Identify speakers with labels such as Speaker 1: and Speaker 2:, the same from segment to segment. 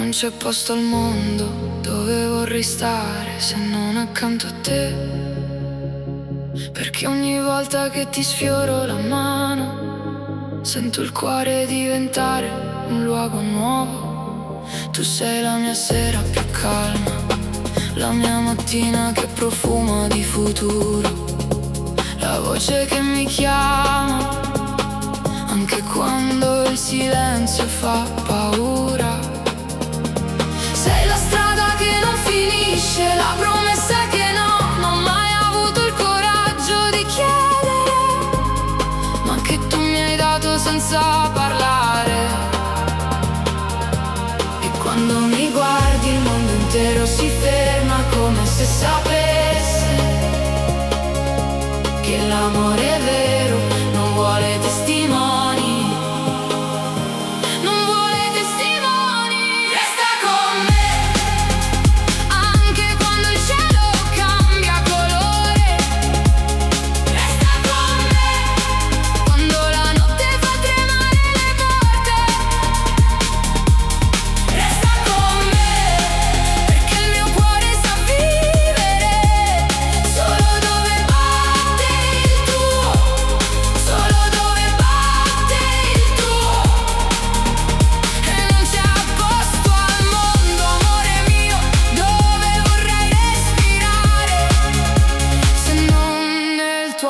Speaker 1: Non c'è posto al mondo dove vorrei stare se non accanto a te. Perché ogni volta che ti sfioro la mano sento il cuore diventare un luogo nuovo. Tu sei la mia sera più calma, la mia mattina che profuma di futuro, la voce che mi chiama anche quando il silenzio fa paura. Sei la strada che non finisce, la promessa che non ho mai avuto il coraggio di chiedere, ma che tu mi hai dato senza parlare. E quando mi guardi il mondo intero si ferma come se sapesse che l'amore è vero, non vuole testimoni.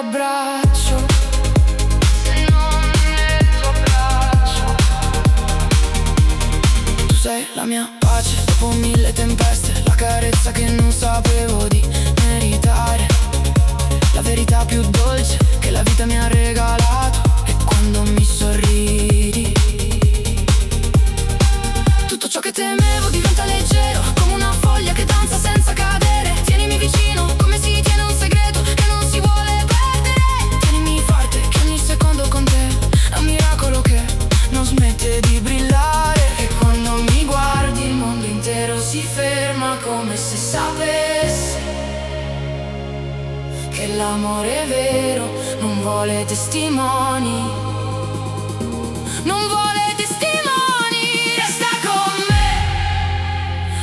Speaker 1: Abbraccio, se non nel tuo abbraccio. Tu sei la mia pace dopo mille tempeste, la carezza che non sapevo di meritare, la verità più dolce che la vita mi ha regalato. E quando mi sorridi tutto ciò che temevo diventa leggero, come una foglia che danza senza cadere. Tienimi vicino come si tiene un segreto che non si vuole. Smette di brillare. E quando mi guardi il mondo intero si ferma come se sapesse che l'amore è vero, non vuole testimoni, non vuole testimoni. Resta con me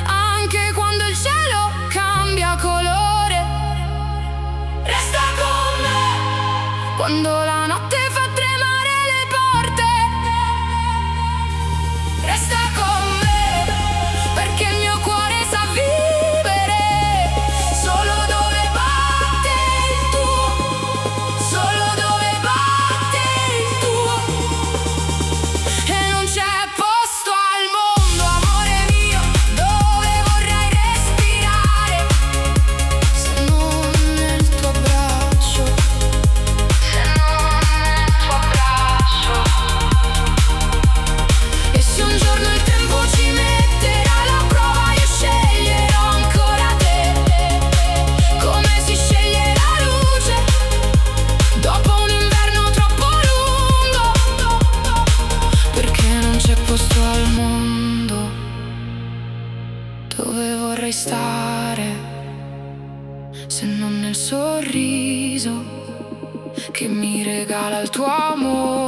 Speaker 1: anche quando il cielo cambia colore. Resta con me quando la notte fa tremare le porte. Resta con me, perché il mio cuore sa vivere solo dove batte il tuo, solo dove batte il tuo. E non c'è posto al mondo, amore mio, dove vorrei respirare se non nel tuo abbraccio, se non nel tuo abbraccio. E se un giorno il tempo ci metterà alla prova, io sceglierò ancora te, come si sceglie la luce dopo un inverno troppo lungo. Perché non c'è posto al mondo dove vorrei stare se non nel sorriso che mi regala il tuo amore.